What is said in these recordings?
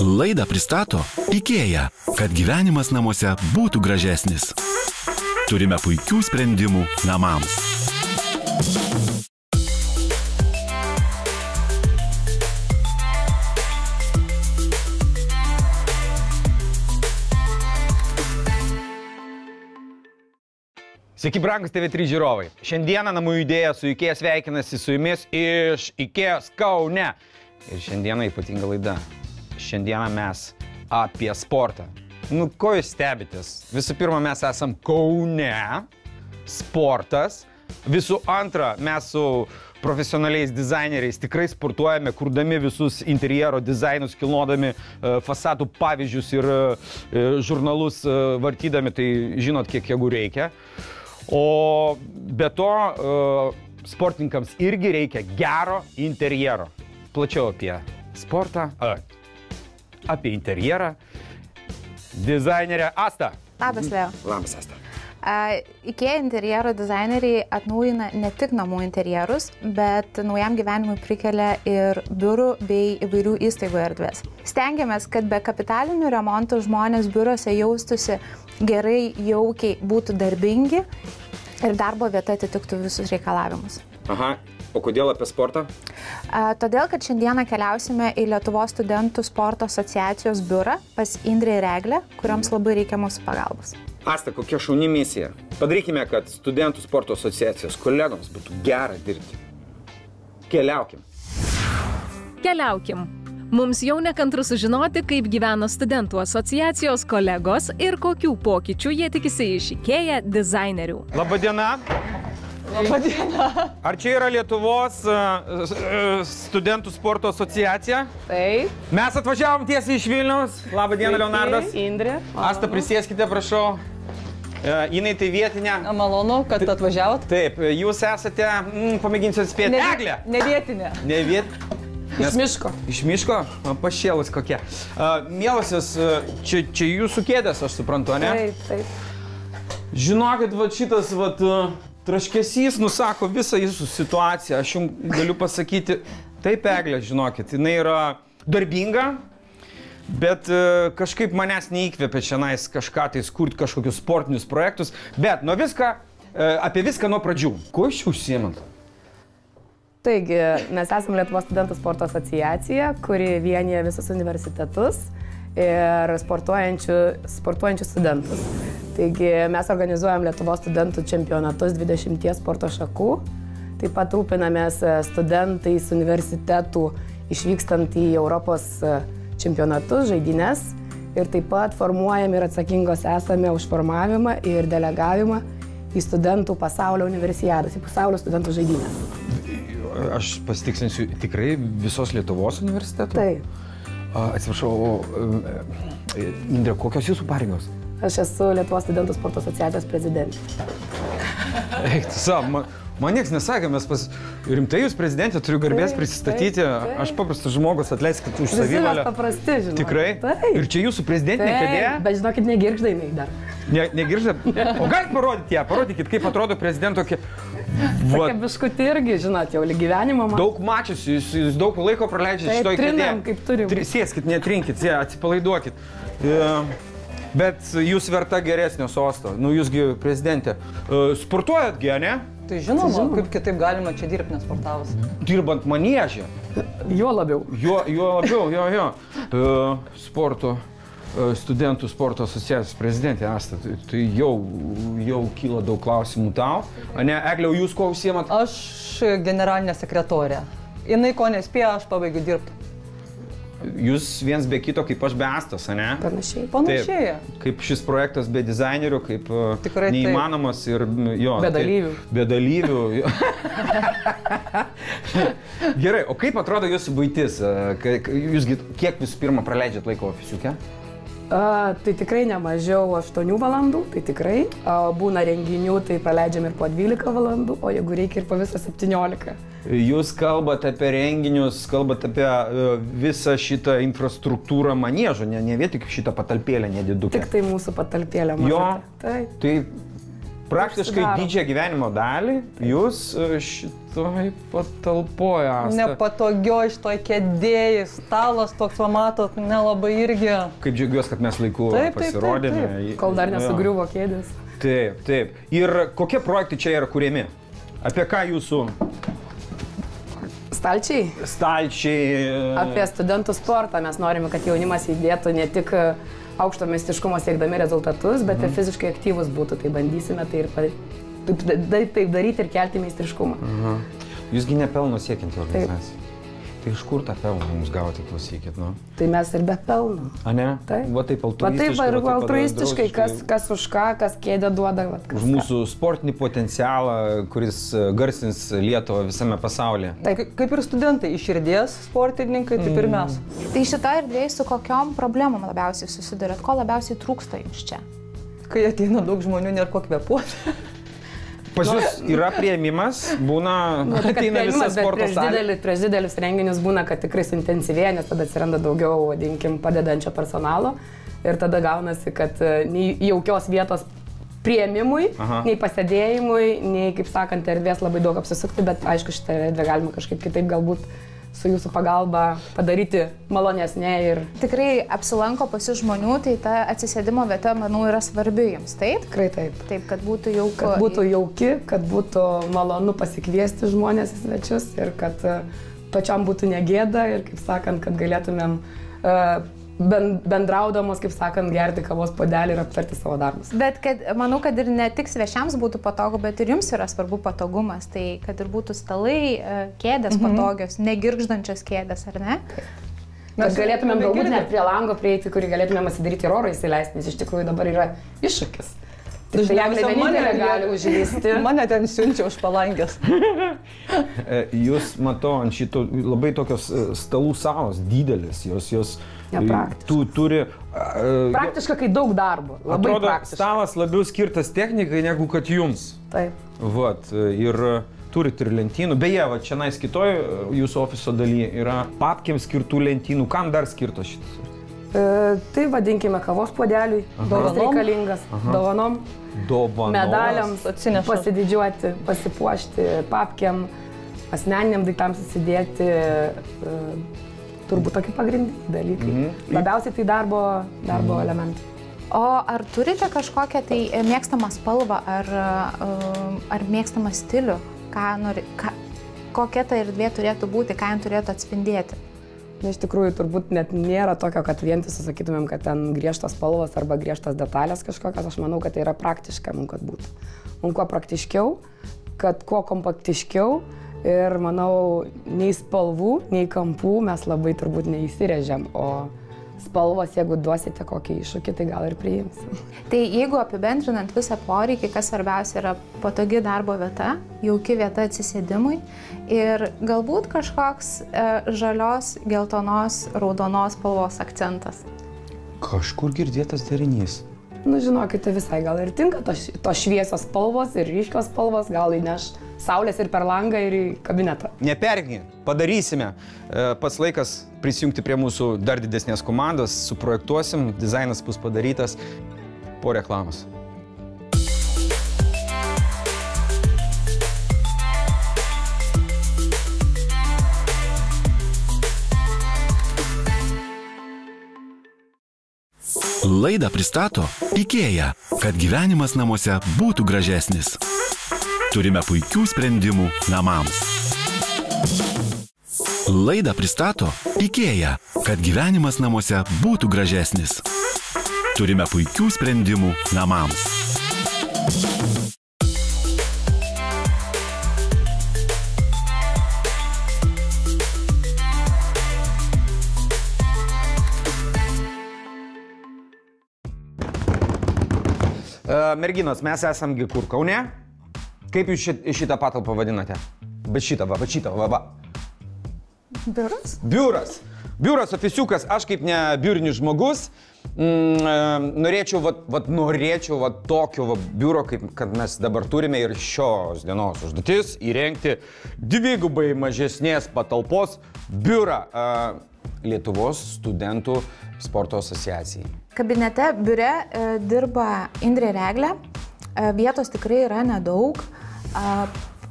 Laidą pristato IKEA, kad gyvenimas namuose būtų gražesnis. Turime puikių sprendimų namams. Sveiki, brangus TV3 žiūrovai. Šiandieną namų idėja su IKEA sveikinasi su jumis iš IKEA Kaune. Ir šiandieną ypatinga laida. Šiandieną mes apie sportą. Nu, ko jūs stebitės? Visų pirma, mes esam Kaune. Sportas. Visų antra, mes su profesionaliais dizaineriais tikrai sportuojame, kurdami visus interjero dizainus, kilnodami fasadų pavyzdžius ir žurnalus vartydami, tai žinot, kiek jėgų reikia. O be to, sportininkams irgi reikia gero interjero. Plačiau apie sportą, apie interjerą. Dizainerė Asta. Labas, Leo. Labas, Asta. IKEA interjero dizaineriai atnaujina ne tik namų interjerus, bet naujam gyvenimui prikelia ir biurų bei įvairių įstaigų erdvės. Stengiamės, kad be kapitalinių remontų žmonės biurose jaustųsi gerai, jaukiai, būtų darbingi ir darbo vieta atitiktų visus reikalavimus. Aha, o kodėl apie sportą? Todėl, kad šiandieną keliausime į Lietuvos studentų sporto asociacijos biurą pas Indrę ir Eglę, kurioms labai reikia mūsų pagalbos. Asta, kokia šauni misija. Padarykime, kad studentų sporto asociacijos kolegoms būtų gera dirbti. Keliaukim. Keliaukim. Mums jau nekantru sužinoti, kaip gyvena studentų asociacijos kolegos ir kokių pokyčių jie tikisi iš IKEA dizainerių. Labadiena. Labadiena. Ar čia yra Lietuvos studentų sporto asociacija? Taip. Mes atvažiavom tiesiai iš Vilniaus. Labadiena, Leonardas. Indrė. Asta, prisėskite, prašau. Jinai tai vietinė. Malonu, kad atvažiavot. Taip, jūs esate, pamėginsiu atspėti, Eglė. Ne vietinė. Ne vietinė. Iš miško. Iš miško? Pašėlus kokie. Mielosios, čia jūsų kėdės, aš suprantu, ne? Taip, taip. Žinokit, va šitas, va, traškesys nusako visą jūsų situaciją. Aš jums galiu pasakyti, taip, Eglė, žinokit, jinai yra darbinga, bet kažkaip manęs neįkvėpė šiandien kažką tai kurti, kažkokius sportinius projektus, bet apie viską nuo pradžių. Ko iš jų užsiėmant? Taigi, mes esame Lietuvos studentų sporto asociacija, kuri vienyje visus universitetus ir sportuojančius studentus. Taigi, mes organizuojam Lietuvos studentų čempionatus 20 sporto šakų. Taip pat rūpinamės studentais universitetų išvykstant į Europos čempionatus, žaidynes. Ir taip pat formuojam ir atsakingos esame už formavimą ir delegavimą į studentų pasaulio universiadas, į pasaulio studentų žaidynės. Aš pasitikslinsiu, tikrai visos Lietuvos universitetų? Taip. Atsiprašau, Indrė, kokios jūsų pareigos? Aš esu Lietuvos studentų sporto asociacijos prezidentė. Eik, tu savo, man nieks nesakė, mes rimtai jūs prezidentė, turiu garbės prisistatyti. Taip. Aš paprastas žmogus, atleiskit už savivalę. Visi mes paprasti, žinoma. Tikrai? Taip. Ir čia jūsų prezidentinė kėdė? Bet žinokit, negirgžda jinai dar. Negirgžda? O galit parodyti ją, parodykit, kaip atrodo prezidento Tokia biškutė irgi, žinot, jau gyvenimo. Daug mačiusi, jūs daug laiko praleidžiate šitoj kėdėje. Trinam, kaip turim. Sėskit, netrinkit, atsipalaiduokit. Bet jūs verta geresnio sosto, nu jūsgi prezidentė. Sportuojat, ne? Tai žinoma, kaip kitaip galima čia dirbti nesportavus. Dirbant maniežę. Jo labiau. Jo labiau. Studentų sporto asociacijos prezidentė Asta, tai jau kyla daug klausimų tau. Ne, Eglė, jūs ko užsiemat? Aš generalinė sekretorė. Jinai ko nespėjo, aš pabaigiu dirbti. Jūs viens be kito, kaip aš be Astos, ne? Panašiai. Panašiai. Kaip šis projektas be dizainerių, kaip tikrai neįmanomas ir jo. Be dalyvių. Be dalyvių. Gerai, o kaip atrodo jūsų buitis? Kiek visų pirma praleidžiat laiko ofisiuke? Tai tikrai ne mažiau 8 valandų, tai tikrai. Būna renginių, tai praleidžiam ir po 12 valandų, o jeigu reikia ir po visą 17. Jūs kalbate apie renginius, kalbate apie visą šitą infrastruktūrą maniežo, ne vien tik šitą patalpėlę nedidukę. Tik tai mūsų patalpėlę mažutę. Jo, taip. Tai Praktiškai didžiąją gyvenimo dalį jūs šitoj patalpoje esate. Nepatogioj šitoj kėdėjai, stalas toks, va matot, nelabai irgi. Kaip džiaugiuosi, kad mes laiku pasirodėme. Taip. Kol dar nesugriuvo kėdės. Taip, taip. Ir kokie projektai čia yra kuriami? Apie ką jūsų? Stalčiai? Stalčiai. Apie studentų sportą. Mes norime, kad jaunimas įdėtų ne tik aukšto meistriškumo siekdami rezultatus, bet ir fiziškai aktyvus būtų. Tai bandysime tai ir taip daryti ir kelti meistriškumą. Jūsgi nepelno siekianti organizacija. Tai iš kur tą pelną mums gauti, klausykit, nu? Tai mes ir be pelno. A ne? Taip. Va taip altruistiškai. Va taip altruistiškai, kas už ką, kas kėdę duoda. Už mūsų sportinį potencialą, kuris garsins Lietuvą visame pasaulyje. Taip. Kaip ir studentai, iš širdies sportininkai, taip ir mes. Tai šita erdvėje su kokiom problemom labiausiai susidurėt? Ko labiausiai trūksta jums čia? Kai ateina daug žmonių, nėra ko kvėpuoti. Pas jūs yra priėmimas, būna, ateina visas sporto salė. Prieš didelius renginius būna, kad tikrai suintensyvėja, nes tada atsiranda daugiau, vadinkim, padedančio personalo. Ir tada gaunasi, kad nei jaukios vietos priėmimui, nei pasėdėjimui, nei, kaip sakant, erdvės labai daug apsisukti, bet aišku, šitą erdvę galima kažkaip kitaip galbūt su jūsų pagalba padaryti malonesnė ir... Tikrai apsilanko pas jūs žmonių, tai ta atsisėdimo vieta, manau, yra svarbi jums, taip? Tikrai taip. Taip, kad būtų jauku. Kad būtų jauki, kad būtų malonu pasikviesti žmonės į svečius ir kad pačiam būtų negėda ir, kaip sakant, kad galėtumėm bendraudamos, kaip sakant, gerti kavos puodelį ir aptarti savo darbus. Bet manau, kad ir ne tik svečiams būtų patogu, bet ir jums yra svarbu patogumas. Tai kad ir būtų stalai, kėdės patogios, negirgždančios kėdės, ar ne? Mes galėtumėm galbūt net prie lango prieiti, kurį galėtumėm pasidaryti ir oro įsileisti, nes iš tikrųjų dabar yra iššūkis. Tai Jaglė vienintelė gali užlysti. Mane ten siunčia už palangės. Jūs, matau, ant šito labai tokios stalų salos didelis, jos turi... Praktiškai, kai daug darbo, labai atrodo, praktiškai. Stalas labiau skirtas technikai negu kad jums. Taip. Vat, ir turit ir lentynų. Beje, va, čia nais kitoj jūsų ofiso dalyje yra papkėms skirtų lentynų. Kam dar skirtos šitas? Tai vadinkime kavos puodeliui, reikalingas, dovanom, medaliams, pasididžiuoti, pasipuošti, papkiam, asmeniniam daiktams įsidėti, turbūt tokie pagrindiniai dalykai. Labiausiai tai darbo elementai. O ar turite kažkokią tai mėgstamą spalvą ar mėgstamą stilių? Kokia ta erdvė turėtų būti, ką jam turėtų atspindėti? Iš tikrųjų, turbūt net nėra tokio, kad vientisai sakytumėm, kad ten griežtos spalvos arba griežtos detalės kažkokios. Aš manau, kad tai yra praktiška, kad būtų. Un kuo praktiškiau, kad kuo kompaktiškiau ir, manau, nei spalvų, nei kampų mes labai turbūt neįsirežiam, o spalvos, jeigu duosite kokį iššūkį, tai gal ir priimsim. Tai jeigu apibendrinant visą poreikį, kas svarbiausia yra patogi darbo vieta, jauki vieta atsisėdimui ir galbūt kažkoks žalios, geltonos, raudonos spalvos akcentas. Kažkur girdėtas derinys. Nu, žinokite, visai gal ir tinka tos šviesios spalvos ir ryškios spalvos, gal įneš saulės ir per langą ir į kabinetą. Neperginkit, padarysime. Pats laikas prisijungti prie mūsų dar didesnės komandos, suprojektuosim, dizainas bus padarytas po reklamos. Laidą pristato IKEA, kad gyvenimas namuose būtų gražesnis. Turime puikių sprendimų namams. Laidą pristato IKEA, kad gyvenimas namuose būtų gražesnis. Turime puikių sprendimų namams. Merginos, mes esamgi kur, Kaune? Kaip jūs šitą patalpą vadinate? Bet šitą, va. Biuras? Biuras, ofisiukas, aš kaip ne biurinis žmogus, norėčiau tokio biuro, kaip kad mes dabar turime ir šios dienos užduotis įrengti dvigubai mažesnės patalpos biurą Lietuvos studentų sporto asociacijai. Kabinete biure dirba Indrė Reglė, vietos tikrai yra nedaug.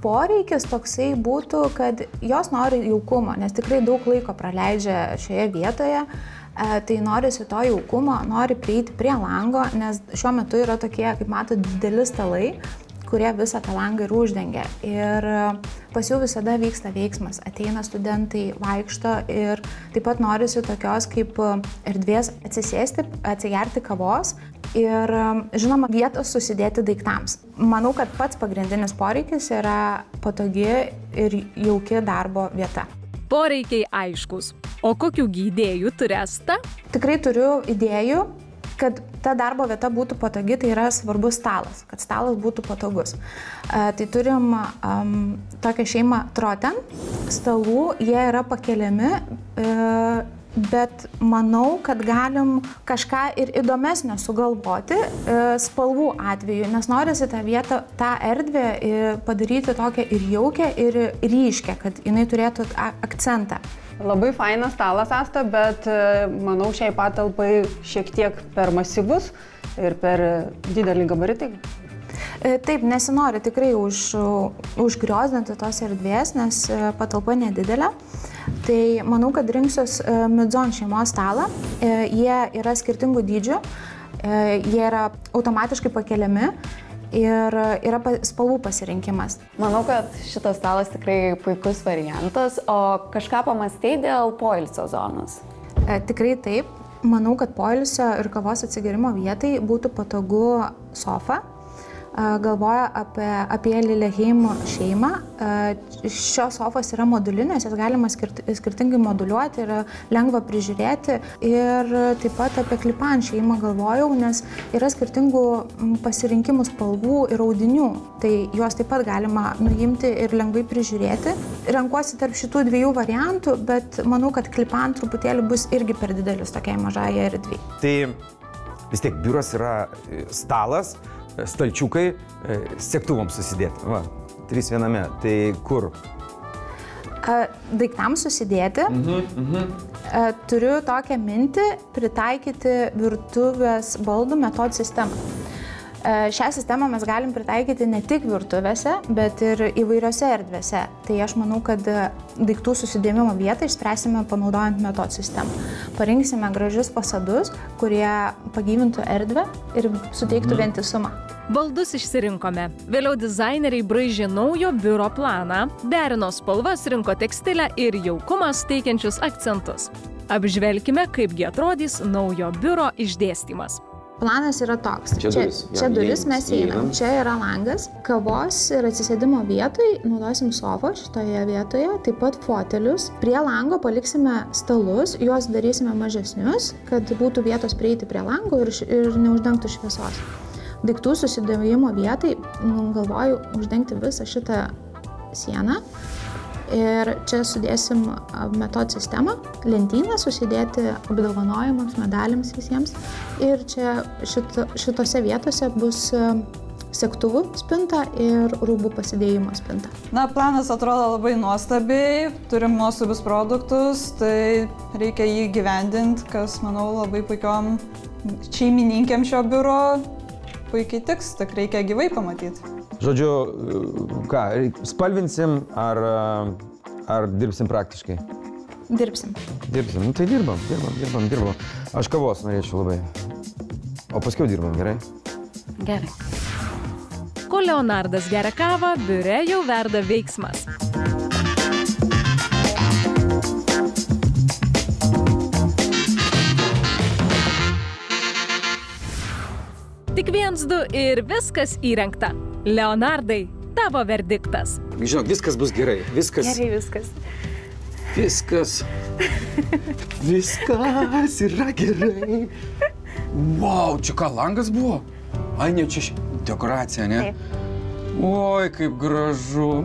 Poreikis toksai būtų, kad jos nori jaukumo, nes tikrai daug laiko praleidžia šioje vietoje, tai norisi to jaukumo, nori prieiti prie lango, nes šiuo metu yra tokie, kaip matot, dideli stalai, kurie visą tą langą ir uždengia. Ir pas jų visada vyksta veiksmas, ateina studentai, vaikšto ir taip pat norisi tokios kaip erdvės atsisėsti, atsigerti kavos ir, žinoma, vietos susidėti daiktams. Manau, kad pats pagrindinis poreikis yra patogi ir jauki darbo vieta. Poreikiai aiškus. O kokių idėjų turi Asta? Tikrai turiu idėjų, kad ta darbo vieta būtų patogi, tai yra svarbus stalas, kad stalas būtų patogus. Tai turim tokią šeimą Troten, stalų, jie yra pakeliami, bet manau, kad galim kažką ir įdomesnio sugalvoti spalvų atveju, nes norisi tą vietą, tą erdvę padaryti tokią ir jaukę, ir ryškę, kad jinai turėtų akcentą. Labai fainas stalas, Asta, bet manau šiai patalpai šiek tiek per masyvus ir per didelį gabaritį. Taip, nesinori tikrai užgriozdinti tos erdvės, nes patalpa nedidelė. Tai manau, kad rinksiuos Midzon šeimos stalą. Jie yra skirtingų dydžių, jie yra automatiškai pakeliami ir yra spalvų pasirinkimas. Manau, kad šitas stalas tikrai puikus variantas, o kažką pamastei dėl poilsio zonos? Tikrai taip. Manau, kad poilsio ir kavos atsigerimo vietai būtų patogu sofa. Galvoja apie Lilleheim šeimą. Šios sofos yra modulinės, jas galima skirtingai moduliuoti ir lengva prižiūrėti. Ir taip pat apie Klipan šeimą galvojau, nes yra skirtingų pasirinkimų spalvų ir audinių. Tai juos taip pat galima nuimti ir lengvai prižiūrėti. Renkuosi tarp šitų dviejų variantų, bet manau, kad Klipan truputėlį bus irgi per didelis tokiai mažai erdvei. Tai vis tiek biuras yra stalas, stalčiukai, segtuvams susidėti. Va, 3 viename. Tai kur? Daiktams susidėti. Turiu tokią mintį pritaikyti virtuvės baldų metodų sistemą. Šią sistemą mes galim pritaikyti ne tik virtuvėse, bet ir įvairiose erdvėse. Tai aš manau, kad daiktų susidėmimo vietą išspręsime panaudojant metodų sistemą. Parinksime gražius fasadus, kurie pagyvintų erdvę ir suteiktų vientisumą. Baldus išsirinkome. Vėliau dizaineriai braižė naujo biuro planą, derino spalvas, rinko tekstilę ir jaukumas teikiančius akcentus. Apžvelkime, kaipgi atrodys naujo biuro išdėstymas. Planas yra toks. Čia duris mes einam. Čia yra langas. Kavos ir atsisėdimo vietoj naudosim sofą šitoje vietoje, taip pat fotelius. Prie lango paliksime stalus, juos darysime mažesnius, kad būtų vietos prieiti prie lango ir neuždengtų šviesos. Daiktų susidėjimo vietai galvoju uždengti visą šitą sieną. Ir čia sudėsim metodų sistemą, lentyną susidėti apdovanojimams, medaliams visiems. Ir čia šitose vietose bus segtuvų spinta ir rūbų pasidėjimo spinta. Na, planas atrodo labai nuostabiai, turim nuostabius produktus, tai reikia jį gyvendinti, kas, manau, labai puikiom šeimininkėm šio biuro puikiai tiks, tik reikia gyvai pamatyti. Žodžiu, ką, spalvinsim ar dirbsim praktiškai? Dirbsim. Dirbsim, nu tai dirbam. Aš kavos norėčiau labai. O paskiau dirbam, gerai? Gerai. Kol Leonardas geria kavą, biure jau verda veiksmas. Tik 1, 2 ir viskas įrengta. Leonardai, tavo verdiktas. Žinok, viskas bus gerai. Gerai viskas. Viskas yra gerai. Wow, čia ką, langas buvo? Ai, ne, čia dekoracija, ne? Taip. Oi, kaip gražu.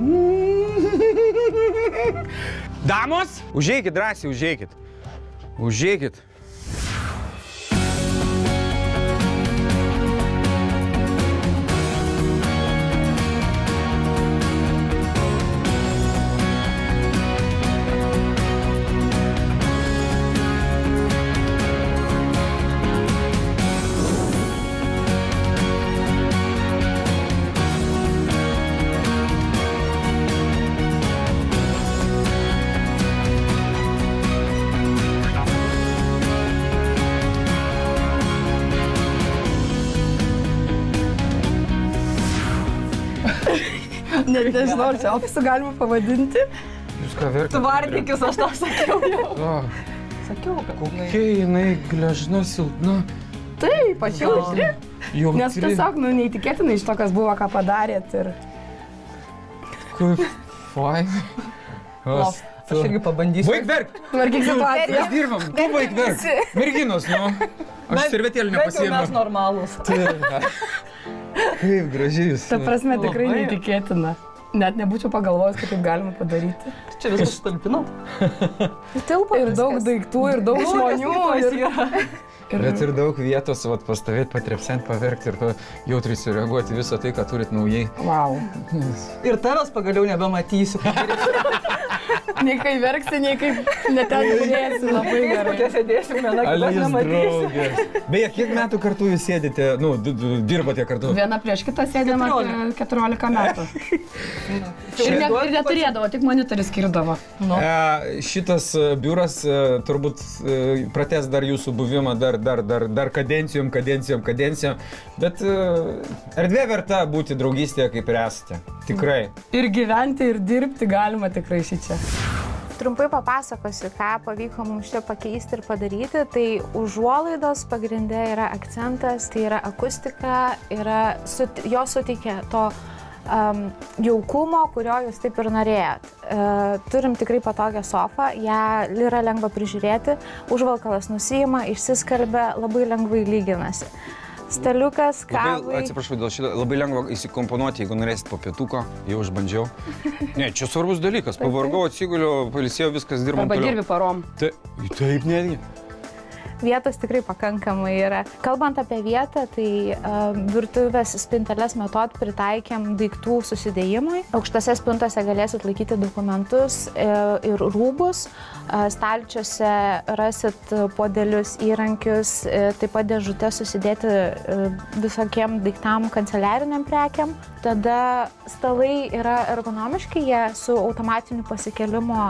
Damos, užeikit drąsiai, užeikit. Net nežinau, ar čia ofisu galima pavadinti. Jūs ką verkite? Tvardikis, aš tau sakiau jau. Sakiau, kad... Kokia jinai gležna, silpna. Taip, aš jautri. Jautri. Nes tiesiog, neįtikėtinai iš to, kas buvo, ką padarėt ir... Kaip fain. Aš irgi pabandysiu. Baig verk! Tvarkyk situaciją. Mes dirbam, tu baig verk. Merginos, Aš servetėlį Bet jau mes nepasiėmiau. normalūs. Kaip gražiai jūs. Ta prasme, tikrai neįtikėtina. Net nebūčiau pagalvojęs, kad taip galima padaryti. Čia viskas sutalpinau. Tilpo Ir daug viskas. daiktų, ir daug žmonių. Bet ir daug vietos, pastovėti, patrepsent, paverkti ir jautriai sureaguoti visą tai, ką turit naujai. Wow. Ir tavęs pagaliau nebematysiu. Nei kai verksi, nei kaip neten žiūrėsi, labai gerai. Kokie sėdėsim, viena Ale kitos jūs nematysim. draugės. Beje, kiek metų kartu jūs sėdite, dirbate kartu? Viena prieš kitą sėdėma 14 metų. Ir neturėdavo, tik monitorius skirdavo. Šitas biuras turbūt pratęs dar jūsų buvimą, dar kadencijom, bet erdvė verta būti draugystėje, kaip ir esate. Tikrai. Ir gyventi, ir dirbti galima tikrai šičia. Trumpai papasakosiu, ką pavyko mums čia pakeisti ir padaryti. Tai užuolaidos pagrinde yra akcentas, tai yra akustika, jos suteikia to jaukumo, kurio jūs taip ir norėjot. Turim tikrai patogią sofą, ją yra lengva prižiūrėti, užvalkalas nusiima, išsiskalbia, labai lengvai lyginasi. Staliukas, kavai. Atsiprašau dėl šito, labai lengva įsikomponuoti, jeigu norėsit po pietuko, jau išbandžiau. Ne, čia svarbus dalykas, pavargau, atsiguliu, pailsėjau, viskas dirbam Arba toliau. dirbi parom. Taip netgi. Vietos tikrai pakankamai yra. Kalbant apie vietą, tai virtuvės spinteles metod pritaikėm daiktų susidėjimui. Aukštose spintose galėsit laikyti dokumentus ir rūbus. Stalčiuose rasit puodelius, įrankius, taip pat dėžutę susidėti visokiem daiktam, kanceliariniam prekiam. Tada stalai yra ergonomiški, jie su automatiniu pasikėlimo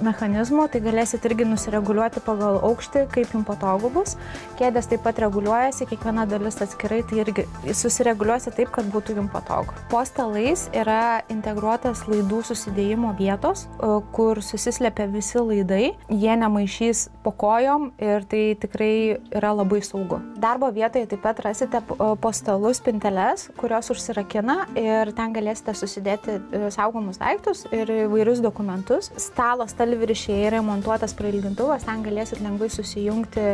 mechanizmu, tai galėsit irgi nusireguliuoti pagal aukštį, kaip jums patogu bus. Kėdės taip pat reguliuojasi, kiekviena dalis atskirai, tai irgi susireguliuosi taip, kad būtų jums patogu. Po stalais yra integruotas laidų susidėjimo vietos, kur susislepia visi laidai, jie nemaišys po kojom ir tai tikrai yra labai saugu. Darbo vietoje taip pat rasite po stalus spinteles, kurios užsirakina ir ten galėsite susidėti saugomus daiktus ir įvairius dokumentus. Stalo stalviršyje yra montuotas prailgintuvas, ten galėsit lengvai susijungti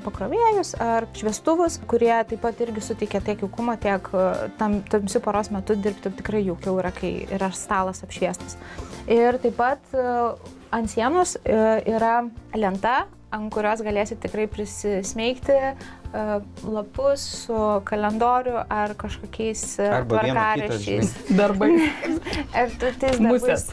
pakrovėjus ar šviestuvus, kurie taip pat irgi suteikia tiek jaukumo, tiek tamsiu paros metu dirbti tikrai jaukiau yra, kai yra stalas apšviestas. Ir taip pat ant sienos yra lenta, ant kurios galėsit tikrai prisismeigti lapus su kalendoriu ar kažkokiais tvarkaraščiais. Darbais. Musės.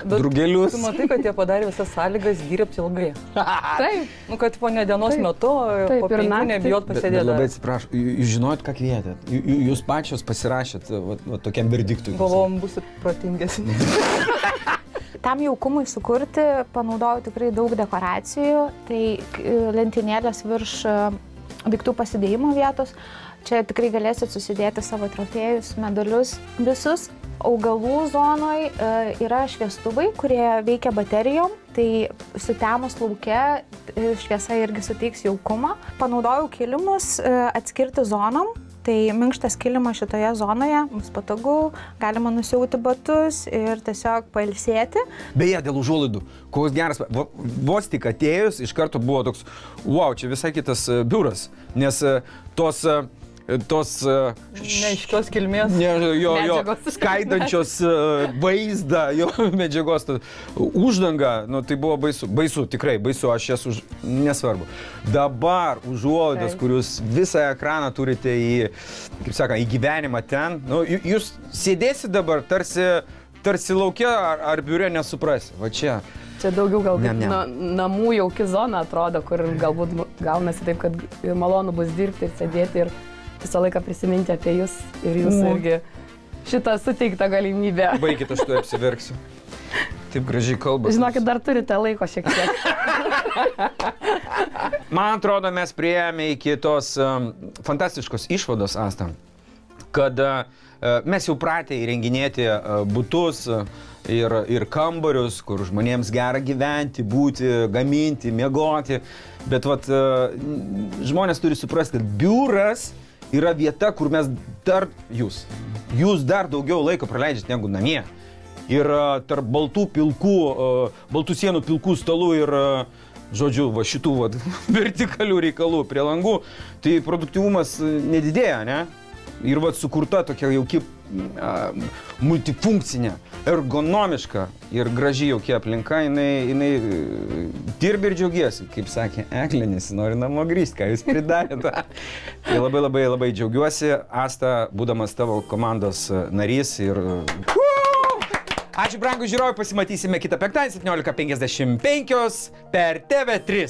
Drugelius. Tu matai, kad jie padarė visas sąlygas dirbti ilgai. Taip. Nu, kad po ne dienos metu, po ir 5 naktį. nebijot pasėdėti. Labai atsiprašau, jūs žinojot, ką kvietėt? Jūs pačios pasirašėt tokiam verdiktui. Galvom, busit protingesni. Tam jaukumui sukurti panaudojau tikrai daug dekoracijų, tai lentynėlės virš daiktų pasidėjimo vietos. Čia tikrai galėsit susidėti savo trofėjus, medalius visus. Augalų zonoje yra šviestuvai, kurie veikia baterijom, tai sutemus lauke šviesa irgi suteiks jaukumą. Panaudojau kilimus atskirti zonom. Tai minkštas kilimas šitoje zonoje, mums patogu, galima nusiauti batus ir tiesiog pailsėti. Beje, dėl užuolaidų, koks geras, vos tik atėjus, iš karto buvo toks, wow, čia visai kitas biuras, nes tos Neaiškios kilmės. jo skaidančios vaizdą, jo medžiagos uždanga, nu tai buvo baisu, tikrai baisu, aš esu nesvarbu. Dabar užuolaidos, kur jūs visą ekraną turite į gyvenimą ten, nu, jūs sėdėsi dabar tarsi laukia ar biure nesuprasi, va čia. Čia daugiau galbūt namų jauki zona atrodo, kur galbūt gaunasi taip, kad malonu bus dirbti ir sėdėti ir visą laiką prisiminti apie jūs ir jūsų irgi šitą suteiktą galimybę. Baikit, aš tu apsiverksiu. Taip gražiai kalbate. Žinokit, dar turite laiko šiek tiek. Man atrodo, mes priėjome iki tos fantastiškos išvados, Asta, kad mes jau pratę įrenginėti butus ir kambarius, kur žmonėms gera gyventi, būti, gaminti, miegoti. Bet vat, žmonės turi suprasti, kad biuras yra vieta, kur mes jūs dar daugiau laiko praleidžiate negu namie. Ir tarp baltų sienų pilkų stalų ir, žodžiu, va šitų vertikalių reikalų prie langų, tai produktyvumas nedidėja, ne? Ir vat sukurta tokia jauki multifunkcinė, ergonomiška ir graži jaukia aplinka, jinai dirbi ir džiaugiesi, kaip sakė Eglinis, nori namo grįžti, ką jūs pridarėte. Tai labai džiaugiuosi, Asta, būdamas tavo komandos narys ir... Ačiū, brangūs žiūrovai, pasimatysime kitą penktadienį 17:55 per TV3.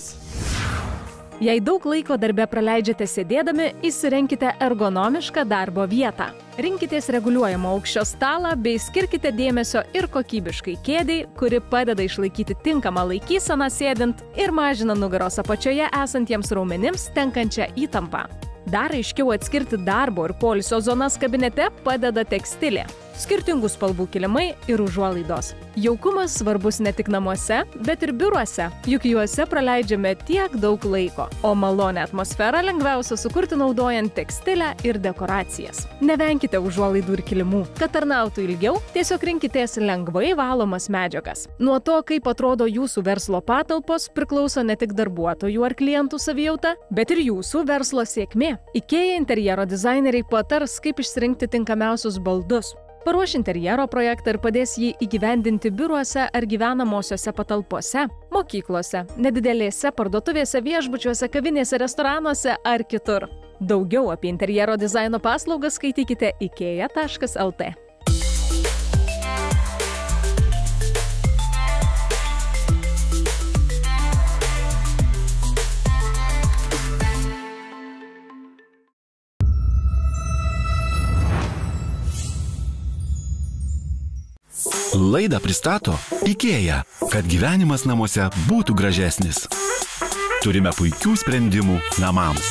Jei daug laiko darbe praleidžiate sėdėdami, įsirenkite ergonomišką darbo vietą. Rinkitės reguliuojamo aukščio stalą bei skirkite dėmesio ir kokybiškai kėdei, kuri padeda išlaikyti tinkamą laikyseną sėdint ir mažina nugaros apačioje esantiems raumenims tenkančią įtampą. Dar aiškiau atskirti darbo ir poilsio zonas kabinete padeda tekstilė. Skirtingų spalvų kilimai ir užuolaidos. Jaukumas svarbus ne tik namuose, bet ir biuruose, juk juose praleidžiame tiek daug laiko, o malonę atmosferą lengviausia sukurti naudojant tekstilę ir dekoracijas. Nevenkite užuolaidų ir kilimų. Kad tarnautų ilgiau, tiesiog rinkitės lengvai valomas medžiagas. Nuo to, kaip atrodo jūsų verslo patalpos, priklauso ne tik darbuotojų ar klientų savijauta, bet ir jūsų verslo sėkmė. IKEA interjero dizaineriai patars, kaip išsirinkti tinkamiausius baldus. Paruoš interjero projektą ir padės jį įgyvendinti biuruose ar gyvenamosiose patalpose, mokyklose, nedidelėse parduotuvėse, viešbučiuose, kavinėse, restoranuose ar kitur. Daugiau apie interjero dizaino paslaugas skaitykite ikea.lt. Laidą pristato IKEA, kad gyvenimas namuose būtų gražesnis. Turime puikių sprendimų namams.